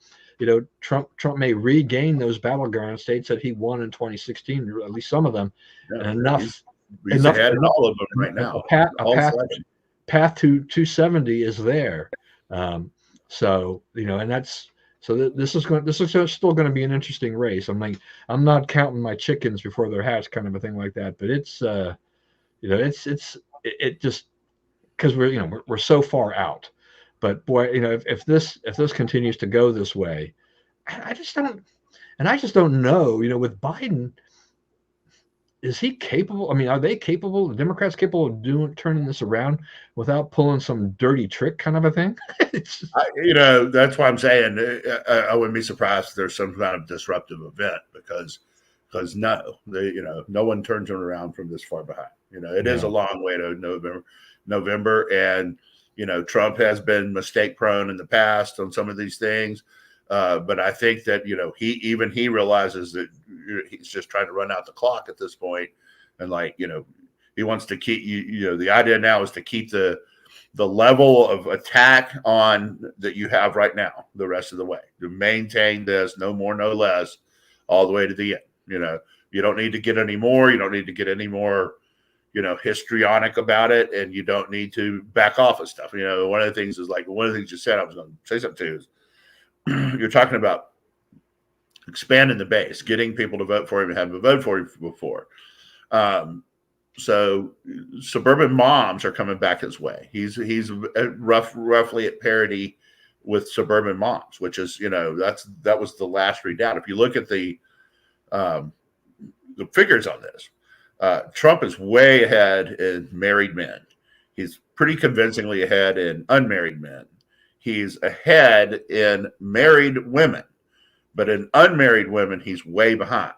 Trump may regain those battleground states that he won in 2016, or at least some of them, and enough. He's ahead in all of them right now. Path to 270 is there. And that's. So this is still going to be an interesting race. I'm not counting my chickens before they're hatched, kind of a thing like that. But it's it just because we're so far out. But boy, if this continues to go this way, I just don't know. With Biden, is he capable? I mean, are they capable? The Democrats capable of turning this around without pulling some dirty trick, kind of a thing? That's why I'm saying I wouldn't be surprised if there's some kind of disruptive event because no one turns them around from this far behind. It is a long way to November, and Trump has been mistake prone in the past on some of these things. But I think that he realizes that he's just trying to run out the clock at this point, and he wants to keep the idea now is to keep the level of attack on that you have right now the rest of the way, to maintain this, no more, no less, all the way to the end. You don't need to get any more. You don't need to get any more histrionic about it, and you don't need to back off of stuff. One of the things is one of the things you said I was going to say something to is you're talking about expanding the base, getting people to vote for him and have them vote for him before. So suburban moms are coming back his way. He's roughly at parity with suburban moms, which is that was the last readout. If you look at the figures on this, Trump is way ahead in married men. He's pretty convincingly ahead in unmarried men. He's ahead in married women, but in unmarried women, he's way behind.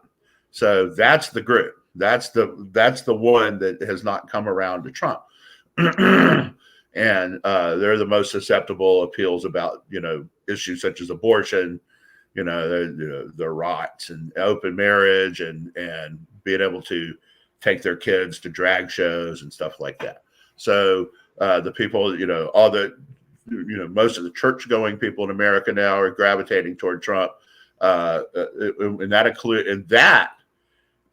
So that's the group That's the one that has not come around to Trump. And they're the most susceptible appeals about, issues such as abortion, their rights and open marriage and being able to take their kids to drag shows and stuff like that. So the people, all the, most of the church going people in America now are gravitating toward Trump. And that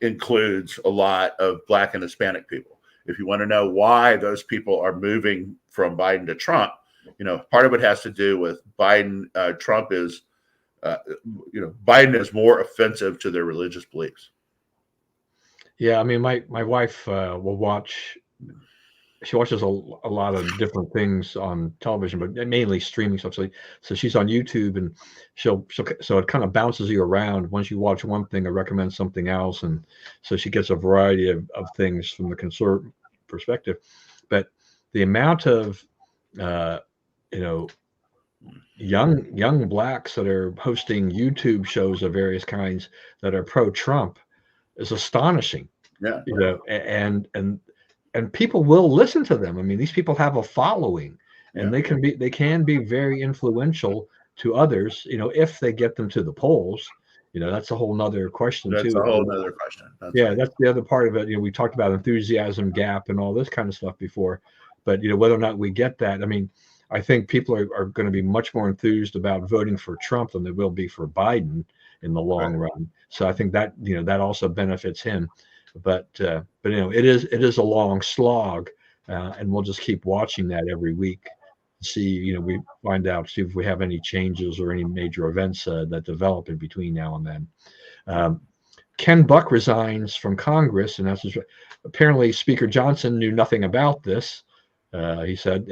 includes a lot of Black and Hispanic people. If you want to know why those people are moving from Biden to Trump, part of it has to do with Biden. Trump is, Biden is more offensive to their religious beliefs. Yeah, I mean, my wife will watch. She watches a lot of different things on television, but mainly streaming stuff. So she's on YouTube, and so it kind of bounces you around. Once you watch one thing, it recommends something else, and so she gets a variety of things from the conservative perspective. But the amount of young Blacks that are hosting YouTube shows of various kinds that are pro-Trump is astonishing. Yeah, and people will listen to them. I mean, these people have a following, and they can be very influential to others, if they get them to the polls. That's a whole nother question too. That's a whole nother question. That's the other part of it. We talked about enthusiasm gap and all this kind of stuff before, but whether or not we get that, I mean, I think people are going to be much more enthused about voting for Trump than they will be for Biden in the long run. So I think that that also benefits him. But it is a long slog, and we'll just keep watching that every week. See, we see if we have any changes or any major events that develop in between now and then. Ken Buck resigns from Congress, and that's apparently Speaker Johnson knew nothing about this. He said,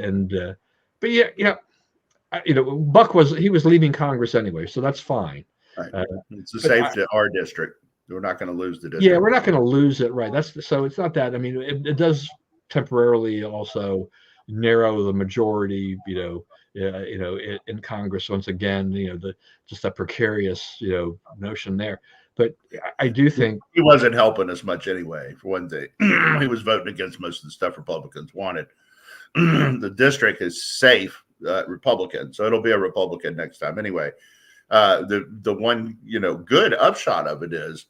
Buck was leaving Congress anyway, so that's fine. Right. It's a safe to our district. We're not going to lose the district. Yeah, we're not going to lose it, right? So it's not that. I mean, it does temporarily also narrow the majority, in Congress once again. Just that precarious, notion there. But I do think he wasn't helping us much anyway. For one thing, he was voting against most of the stuff Republicans wanted. The district is safe Republican, so it'll be a Republican next time anyway. The one good upshot of it is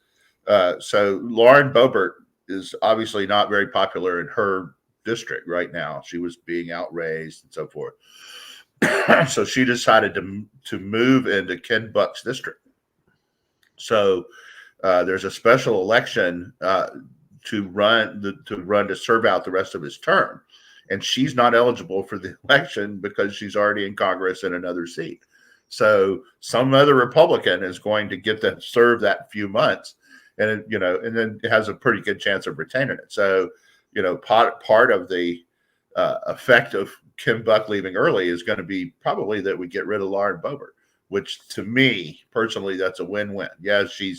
so Lauren Boebert is obviously not very popular in her district right now. She was being outraised and so forth. So she decided to move into Ken Buck's district. So there's a special election to serve out the rest of his term, and she's not eligible for the election because she's already in Congress in another seat. So some other Republican is going to get to serve that few months, and and then it has a pretty good chance of retaining it. So part of the effect of Kim Buck leaving early is going to be probably that we get rid of Lauren Boebert, which to me personally, that's a win-win. Yes, she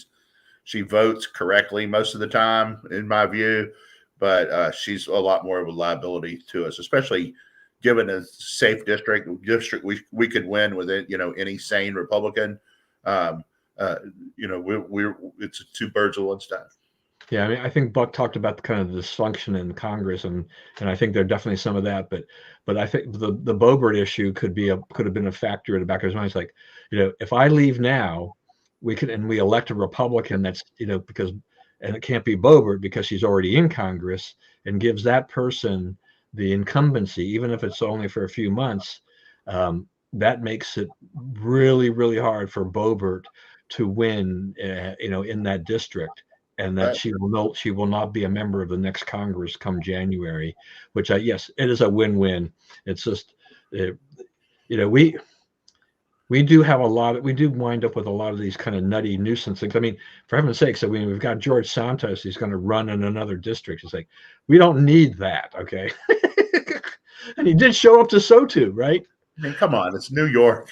votes correctly most of the time, in my view, but she's a lot more of a liability to us, especially given a safe district we could win with it. Any sane Republican. It's two birds with one stone. Yeah, I mean, I think Buck talked about the kind of dysfunction in Congress, and I think there's definitely some of that. But I think the Boebert issue could have been a factor in the back of his mind. It's like, if I leave now, we elect a Republican that's because it can't be Boebert because she's already in Congress, and gives that person the incumbency, even if it's only for a few months. That makes it really, really hard for Boebert to win, in that district. And that right. she will not be a member of the next Congress come January, which yes, it is a win-win. It's just, we do wind up with a lot of these kind of nutty nuisance things. I mean, for heaven's sakes, we've got George Santos. He's going to run in another district. It's like, we don't need that. Okay. And he did show up to SOTU, right? I mean, come on, it's New York.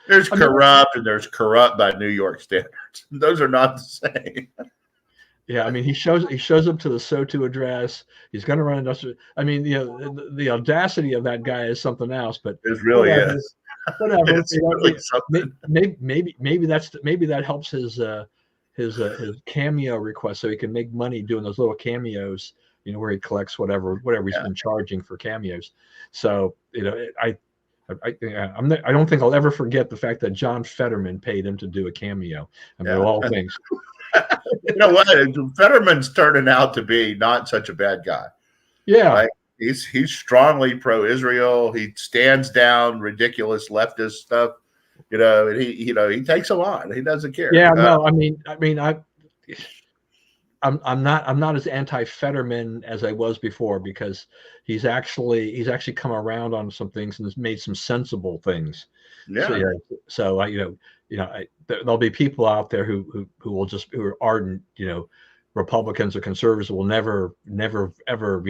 There's corrupt and there's corrupt by New York standards. Those are not the same. Yeah, I mean, he shows up to the SOTU address. He's going to run industrial. I mean, the audacity of that guy is something else. But it really is. Whatever. Maybe that helps his his cameo request so he can make money doing those little cameos, where he collects whatever he's Yeah, been charging for cameos. So I don't think I'll ever forget the fact that John Fetterman paid him to do a cameo. I mean, of yeah. all things. You know what? Fetterman's turning out to be not such a bad guy. Yeah. Like he's strongly pro-Israel. He stands down ridiculous leftist stuff. And he takes them on. He doesn't care. Yeah. No. I'm not as anti-Fetterman as I was before, because he's actually come around on some things and has made some sensible things. So Yeah, yeah, so there'll be people out there who are ardent, Republicans or conservatives will never ever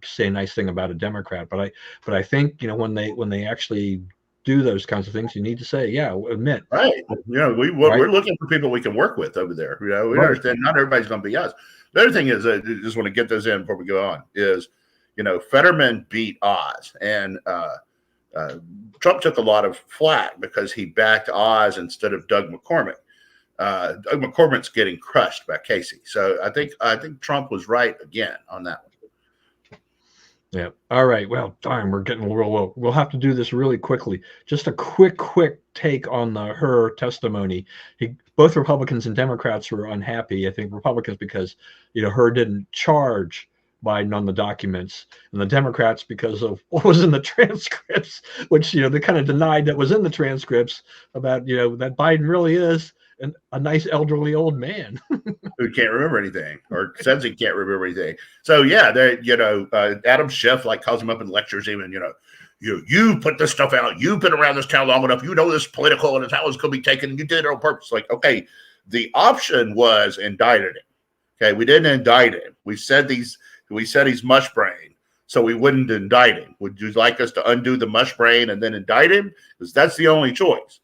say a nice thing about a Democrat. But I think when they actually do those kinds of things, you need to say, yeah, admit, right. right, We're looking for people we can work with over there. We right, understand not everybody's going to be us. The other thing is, I just want to get this in before we go on, is, Fetterman beat Oz, and Trump took a lot of flack because he backed Oz instead of Doug McCormick. Doug McCormick's getting crushed by Casey. So I think Trump was right again on that one. yeah. All right. Well, darn, we're getting real low. We'll have to do this really quickly. Just a quick take on her testimony. Both Republicans and Democrats were unhappy. I think Republicans because her didn't charge Biden on the documents, and the Democrats because of what was in the transcripts, which they kind of denied that was in the transcripts about that Biden really is a nice elderly old man. Who can't remember anything or says he can't remember anything. So yeah, Adam Schiff calls him up and lectures him, and you put this stuff out. You've been around this town long enough. You know this is political and it's how it's going to be taken. You did it on purpose. Okay, the option was indicted him. Okay, we didn't indict him. We said he's mush brain, so we wouldn't indict him. Would you like us to undo the mush brain and then indict him? Because that's the only choice.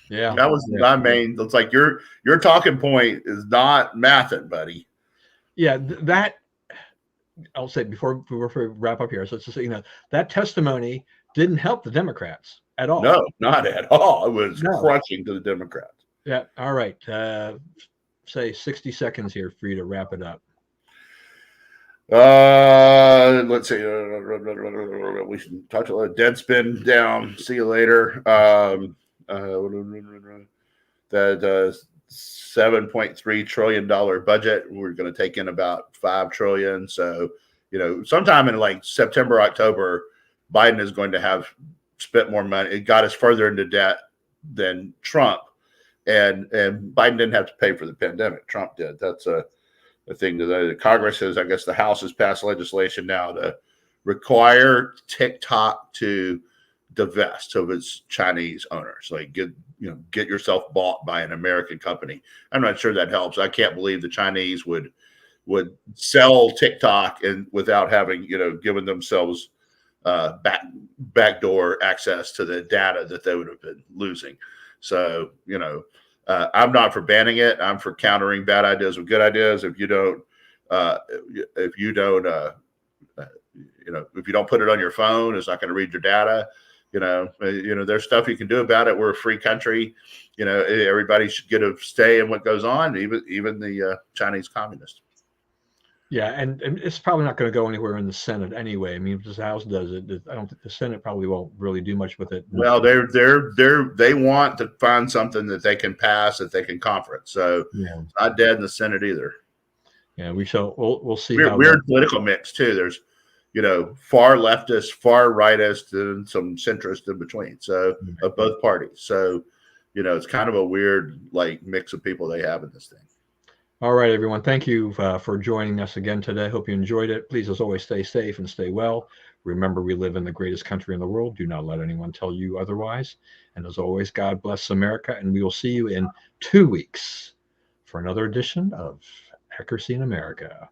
Yeah, that was my main. It's like your talking point is not mathing, buddy. Yeah, that I'll say before we wrap up here. So it's just that testimony didn't help the Democrats at all. No, not at all. It was crushing to the Democrats. Yeah. All right. Say 60 seconds here for you to wrap it up. Let's see. We should touch a little Deadspin down. See you later. That $7.3 trillion budget, we're going to take in about $5 trillion. So, sometime in September, October, Biden is going to have spent more money. It got us further into debt than Trump, and Biden didn't have to pay for the pandemic. Trump did. That's a thing that the Congress has. I guess the House has passed legislation now to require TikTok to divest of its Chinese owners. Get yourself bought by an American company. I'm not sure that helps. I can't believe the Chinese would sell TikTok and without having given themselves backdoor access to the data that they would have been losing. So I'm not for banning it. I'm for countering bad ideas with good ideas. If you don't put it on your phone, it's not going to read your data. There's stuff you can do about it. We're a free country. Everybody should get a say in what goes on, even the Chinese communists. Yeah, and it's probably not going to go anywhere in the Senate anyway. I mean, if the House does it, I don't think the Senate probably won't really do much with it. Well, they want to find something that they can pass, that they can conference. So yeah, it's not dead in the Senate either. Yeah, we'll see. Weird political mix too. There's far leftist, far rightist, and some centrist in between. So of both parties. So it's kind of a weird mix of people they have in this thing. All right, everyone. Thank you for joining us again today. Hope you enjoyed it. Please, as always, stay safe and stay well. Remember, we live in the greatest country in the world. Do not let anyone tell you otherwise. And as always, God bless America. And we will see you in 2 weeks for another edition of Accuracy in America.